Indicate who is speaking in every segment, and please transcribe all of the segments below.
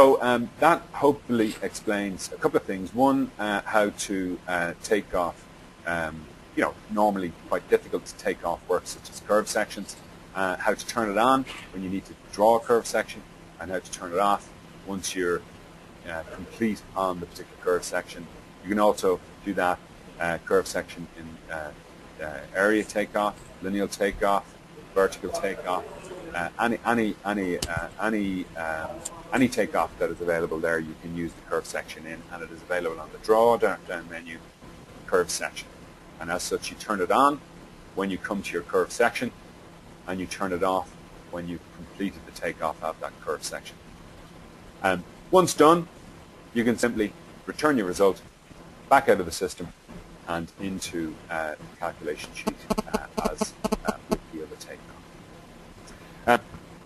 Speaker 1: So that hopefully explains a couple of things. One, how to take off, normally quite difficult to take off work such as curve sections, how to turn it on when you need to draw a curve section, and how to turn it off once you're complete on the particular curve section. You can also do that curve section in area takeoff, lineal takeoff, vertical takeoff, any takeoff that is available there. You can use the curve section in, and it is available on the draw down menu, curve section. And as such, you turn it on when you come to your curve section, and you turn it off when you've completed the takeoff of that curve section. Once done, you can simply return your result back out of the system and into the calculation sheet as with the other takeoff.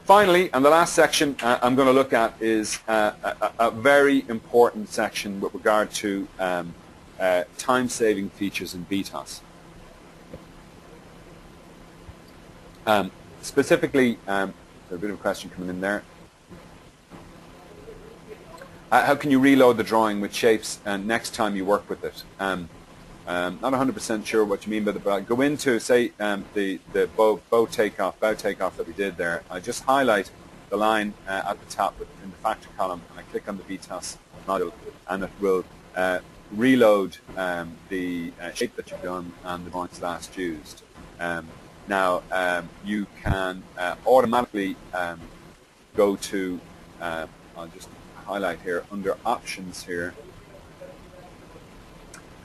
Speaker 1: Finally, and the last section I'm going to look at is a very important section with regard to time-saving features in BTOS. Specifically, there's a bit of a question coming in there. How can you reload the drawing with shapes next time you work with it? Not 100% sure what you mean by that, but I'll go into, say, the bow takeoff that we did there. I just highlight the line at the top in the factor column, and I click on the BTOS module, and it will reload the shape that you've done and the drawings last used. Now, you can automatically go to, I'll just highlight here, under options here,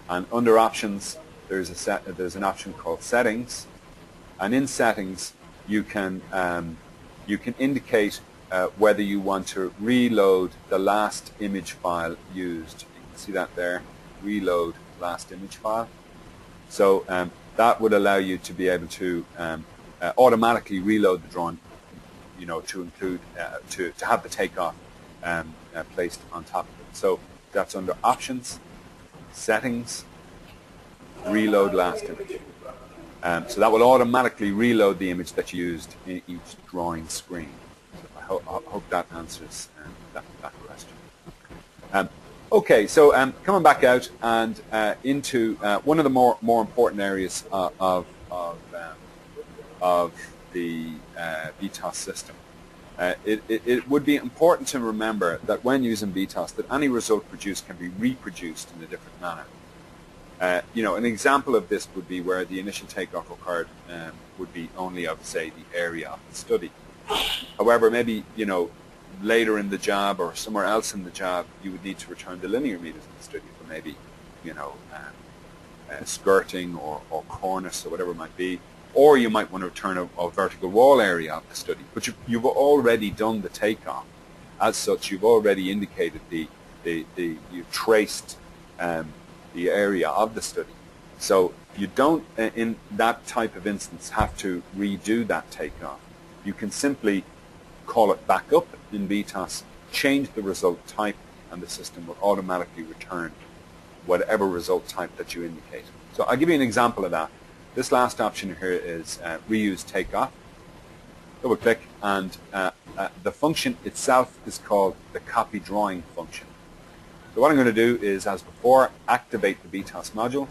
Speaker 1: and under options there's an option called settings, and in settings you can indicate whether you want to reload the last image file used. You can see that there, reload last image file. So that would allow you to be able to automatically reload the drawing, to include to have the takeoff placed on top of it. So that's under options, settings, reload last image. So that will automatically reload the image that you used in each drawing screen. So I hope that answers that question. Okay, so coming back out and into one of the more important areas of the BTOS system. It would be important to remember that when using BTOS, that any result produced can be reproduced in a different manner. An example of this would be where the initial takeoff required would be only of, say, the area of the study. However, maybe, later in the job or somewhere else in the job, you would need to return the linear meters in the study for maybe, skirting or cornice or whatever it might be. Or you might want to return a vertical wall area of the study. But you've already done the takeoff. As such, you've already indicated you've traced the area of the study. So you don't, in that type of instance, have to redo that takeoff. You can simply call it back up in BTOS, change the result type, and the system will automatically return whatever result type that you indicate. So I'll give you an example of that. This last option here is reuse takeoff. Double click, and the function itself is called the copy drawing function. So what I'm going to do is, as before, activate the BTOS module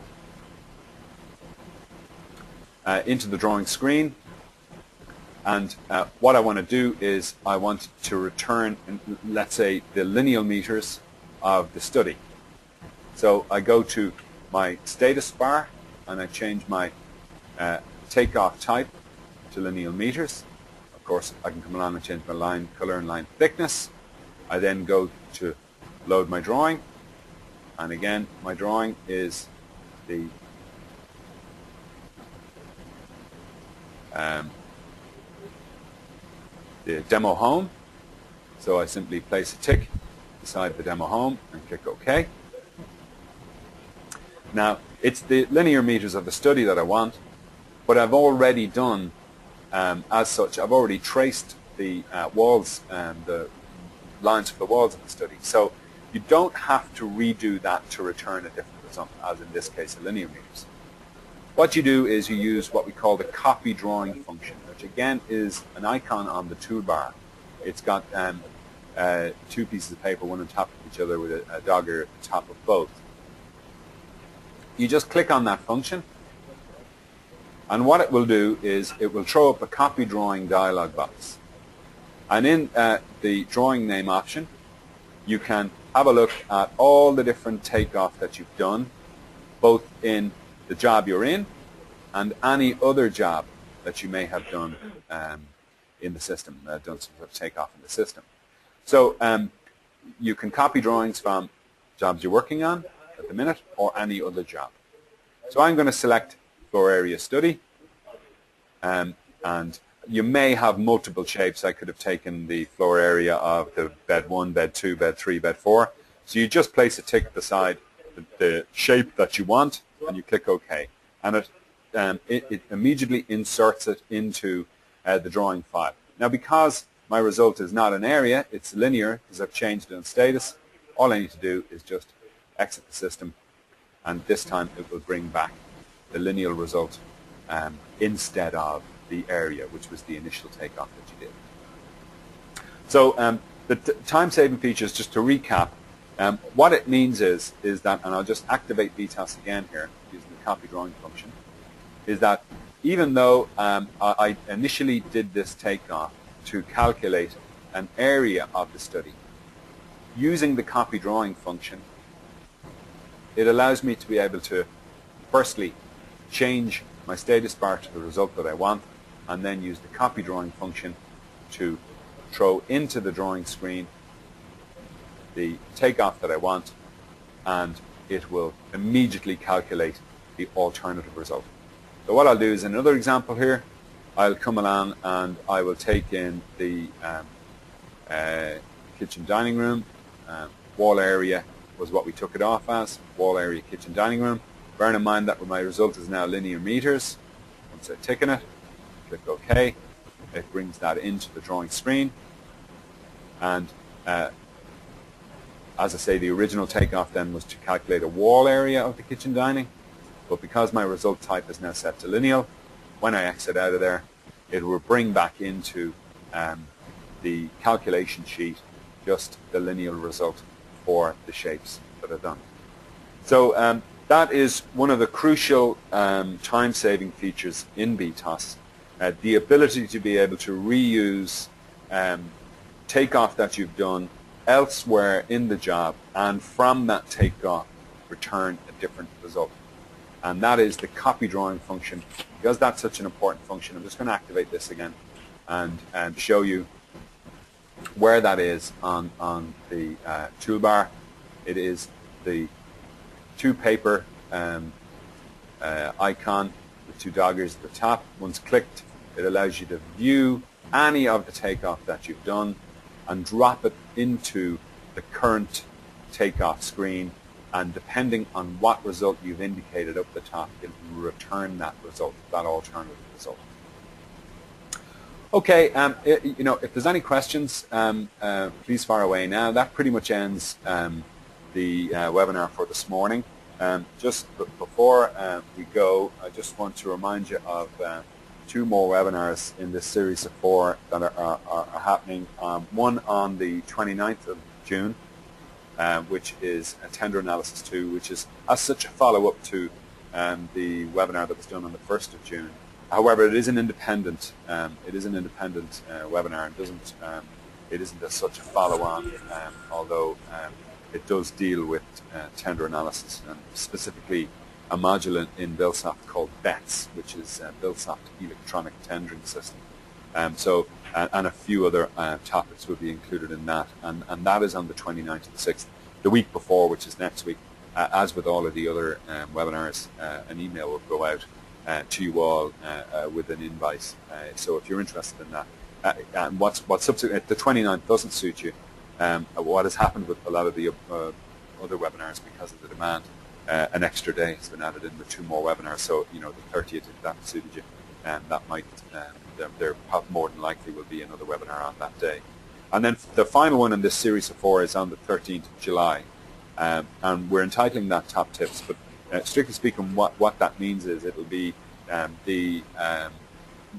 Speaker 1: into the drawing screen. And what I want to do is I want to return, let's say, the lineal meters of the study. So I go to my status bar and I change my takeoff type to lineal meters. Of course, I can come along and change my line color and line thickness. I then go to load my drawing, and again, my drawing is the demo home. So I simply place a tick beside the demo home and click OK. Now, it's the linear meters of the study that I want, but I've already done, as such, I've already traced the walls and the lines for the walls of the study. So you don't have to redo that to return a different result, as in this case, a linear meters. What you do is you use what we call the copy drawing function, which again is an icon on the toolbar. It's got two pieces of paper, one on top of each other with a dogger at the top of both. You just click on that function, and what it will do is it will throw up a copy drawing dialog box. And in the drawing name option, you can have a look at all the different takeoff that you've done, both in the job you're in and any other job that you may have done in the system, done some sort of takeoff in the system. So you can copy drawings from jobs you're working on at the minute or any other job. So I'm going to select floor area study, and you may have multiple shapes. I could have taken the floor area of the bed 1, bed 2, bed 3, bed 4. So you just place a tick beside the shape that you want, and you click OK. And it immediately inserts it into the drawing file. Now, because my result is not an area, it's linear, because I've changed it in status, all I need to do is just exit the system, and this time it will bring back the linear result instead of the area, which was the initial takeoff that you did. So the time-saving features, just to recap, what it means is that, and I'll just activate BTOS again here using the copy drawing function, is that even though I initially did this takeoff to calculate an area of the study, using the copy drawing function, it allows me to be able to firstly change my status bar to the result that I want, and then use the copy drawing function to throw into the drawing screen the takeoff that I want, and it will immediately calculate the alternative result. So what I'll do is, in another example here, I'll come along and I will take in the kitchen dining room. Wall area was what we took it off as, wall area kitchen dining room. Bearing in mind that my result is now linear meters. Once I tick in it, click OK, it brings that into the drawing screen. And as I say, the original takeoff then was to calculate a wall area of the kitchen dining. But because my result type is now set to lineal, when I exit out of there, it will bring back into the calculation sheet just the lineal result for the shapes that are done. So that is one of the crucial time-saving features in BTOS, the ability to be able to reuse takeoff that you've done elsewhere in the job, and from that takeoff return a different result. And that is the copy drawing function. Because that's such an important function, I'm just going to activate this again and show you where that is on the toolbar. It is the two paper icon with two doggers at the top. Once clicked, it allows you to view any of the takeoff that you've done and drop it into the current takeoff screen, and depending on what result you've indicated up the top, it will return that result, that alternative result. Okay, if there's any questions, please fire away now. That pretty much ends the webinar for this morning. Just before we go, I just want to remind you of 2 more webinars in this series of 4 that are happening. One on the 29th of June, which is a tender analysis 2, which is as such a follow-up to the webinar that was done on the 1st of June. However, it is an independent webinar. It isn't as such a follow-on, although it does deal with tender analysis, and specifically a module in Buildsoft called BETS, which is Buildsoft Electronic Tendering System. And a few other topics will be included in that, and that is on the 29th of the 6th. The week before, which is next week, as with all of the other webinars, an email will go out to you all with an invite. So if you're interested in that, and what's subsequent, if the 29th doesn't suit you, what has happened with a lot of the other webinars, because of the demand, an extra day has been added in with 2 more webinars. So the 30th, if that suited you, that might there more than likely will be another webinar on that day. And then the final one in this series of 4 is on the 13th of July, and we're entitling that Top Tips. But strictly speaking, what that means is it'll be the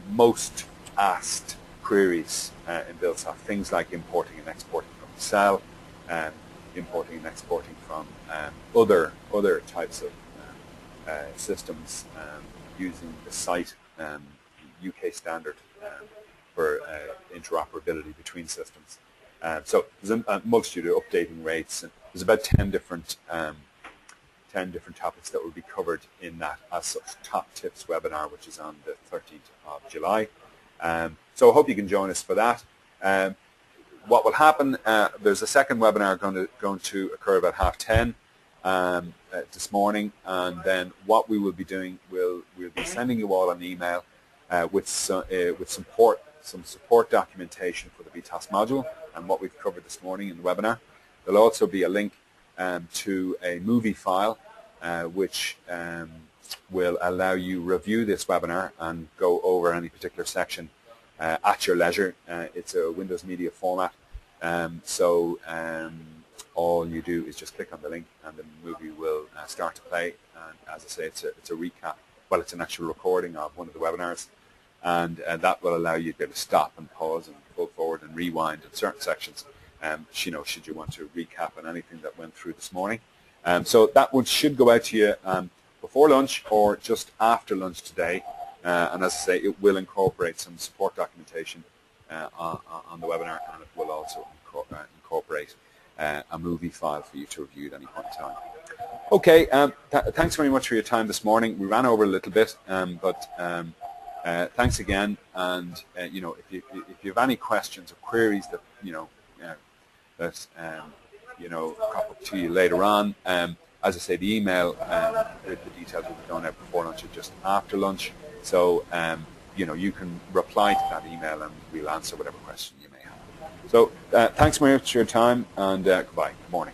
Speaker 1: most asked queries in Buildsoft, things like importing and exporting from sell, importing and exporting from other types of systems using the site UK standard for interoperability between systems. So there's a multitude of updating rates, and there's about 10 different topics that will be covered in that as such top tips webinar, which is on the 13th of July. So I hope you can join us for that. What will happen, there's a second webinar going to occur about 10:30 this morning, and then what we will be doing, we'll be sending you all an email with some support documentation for the BTOS module and what we've covered this morning in the webinar. There'll also be a link to a movie file which will allow you review this webinar and go over any particular section at your leisure. It's a Windows Media format, so all you do is just click on the link and the movie will start to play. And as I say, it's a recap. Well, it's an actual recording of one of the webinars, and that will allow you to be able to stop and pause and pull forward and rewind in certain sections. Should you want to recap on anything that went through this morning. So that one should go out to you before lunch or just after lunch today. And as I say, it will incorporate some support documentation on the webinar, and it will also incorporate a movie file for you to review at any point in time. Okay, thanks very much for your time this morning. We ran over a little bit, but thanks again. And if you have any questions or queries that crop up to you later on, as I say, the email, the details will be going out before lunch or just after lunch. So you can reply to that email and we'll answer whatever question you may have. So thanks very much for your time, and goodbye. Good morning.